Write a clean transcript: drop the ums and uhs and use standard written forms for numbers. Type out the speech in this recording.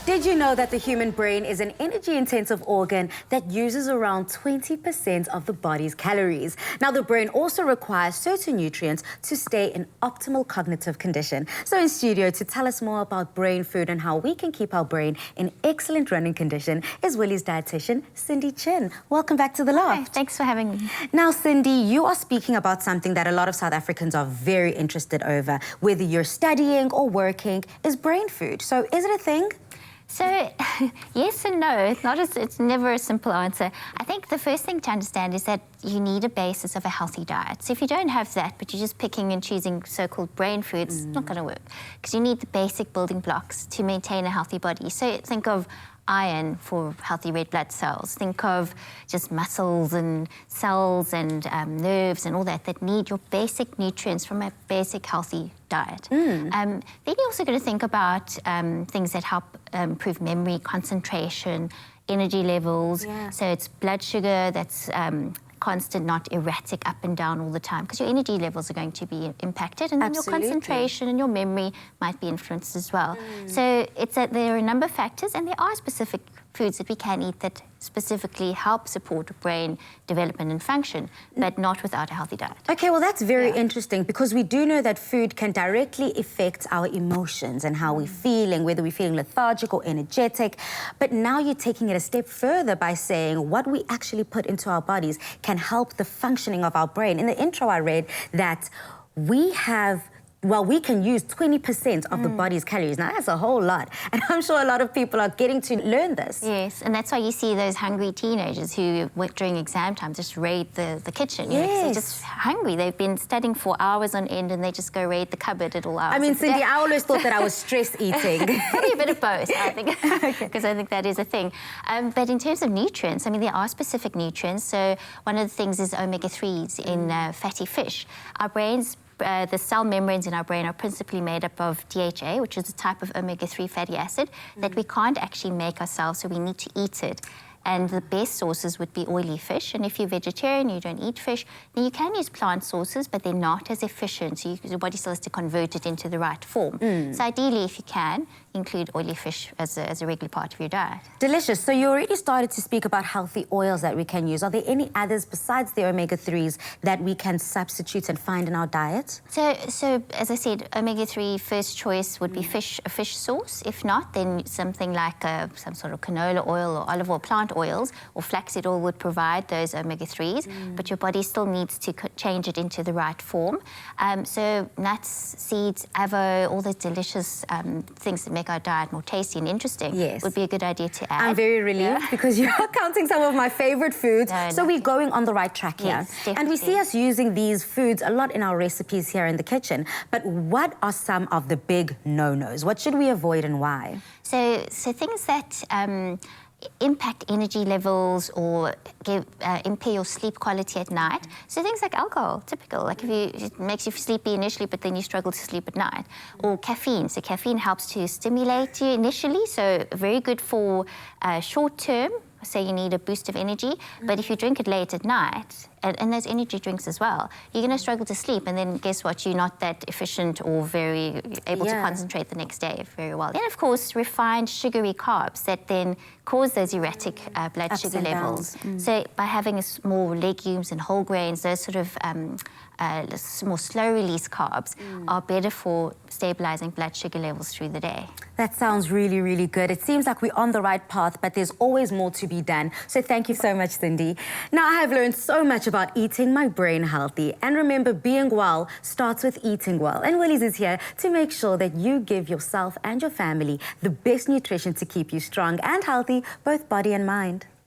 Did you know that the human brain is an energy-intensive organ that uses around 20% of the body's calories? Now, the brain also requires certain nutrients to stay in optimal cognitive condition. So in studio to tell us more about brain food and how we can keep our brain in excellent running condition is Woollies Dietitian Cindy Chin. Welcome back to The Loft. Hi, thanks for having me. Now, Cindy, you are speaking about something that a lot of South Africans are very interested over, whether you're studying or working, is brain food. So is it a thing? So, yes and no. It's never a simple answer. I think the first thing to understand is that you need a basis of a healthy diet. So if you don't have that, but you're just picking and choosing so-called brain food, it's not going to work. Because you need the basic building blocks to maintain a healthy body. So think of iron for healthy red blood cells. Think of just muscles and cells and nerves and all that need your basic nutrients from a basic healthy diet. Then you're also going to think about things that help improve memory, concentration, energy levels. Yeah. So it's blood sugar that's constant, not erratic, up and down all the time, because your energy levels are going to be impacted, and then your concentration and your memory might be influenced as well. So there are a number of factors, and there are specific foods that we can eat that specifically help support brain development and function, but not without a healthy diet. Okay, well, that's very interesting, because we do know that food can directly affect our emotions and how we're feeling, whether we're feeling lethargic or energetic. But now you're taking it a step further by saying what we actually put into our bodies can help the functioning of our brain. In the intro, I read that we can use 20% of the body's calories. Now, that's a whole lot. And I'm sure a lot of people are getting to learn this. Yes, and that's why you see those hungry teenagers who, during exam time, just raid the kitchen. You know, 'cause they're just hungry. They've been studying for hours on end, and they just go raid the cupboard at all hours. I mean, Cindy, I always thought that I was stress eating. Probably a bit of both, I think, because I think that is a thing. But in terms of nutrients, I mean, there are specific nutrients. So one of the things is omega-3s in fatty fish. Our brains, the cell membranes in our brain are principally made up of DHA, which is a type of omega-3 fatty acid that we can't actually make ourselves, so we need to eat it. And the best sources would be oily fish. And if you're vegetarian, you don't eat fish, then you can use plant sources, but they're not as efficient. So your body still has to convert it into the right form. So ideally, if you can, include oily fish as a regular part of your diet. Delicious. So you already started to speak about healthy oils that we can use. Are there any others besides the omega-3s that we can substitute and find in our diet? So as I said, omega-3 first choice would be a fish source. If not, then something like some sort of canola oil or olive oil, plant oils, or flaxseed oil would provide those omega-3s, but your body still needs to change it into the right form. So nuts, seeds, avo, all those delicious things that make our diet more tasty and interesting would be a good idea to add. I'm very relieved because you're counting some of my favorite foods. So we're going on the right track here. Yes, definitely. And we see us using these foods a lot in our recipes here in the kitchen. But what are some of the big no-nos? What should we avoid and why? So things that impact energy levels or impair your sleep quality at night. So things like alcohol, typical. Like it makes you sleepy initially, but then you struggle to sleep at night. Or caffeine. So caffeine helps to stimulate you initially, so very good for short term. Say you need a boost of energy, but if you drink it late at night, and those energy drinks as well, you're going to struggle to sleep, and then guess what? You're not that efficient or very able to concentrate the next day very well. Then, of course, refined sugary carbs that then cause those erratic blood sugar levels. So by having more legumes and whole grains, those sort of more slow-release carbs are better for stabilizing blood sugar levels through the day. That sounds really, really good. It seems like we're on the right path, but there's always more to be done. So thank you so much, Cindy. Now, I have learned so much about eating my brain healthy. And remember, being well starts with eating well. And Woolies is here to make sure that you give yourself and your family the best nutrition to keep you strong and healthy, both body and mind.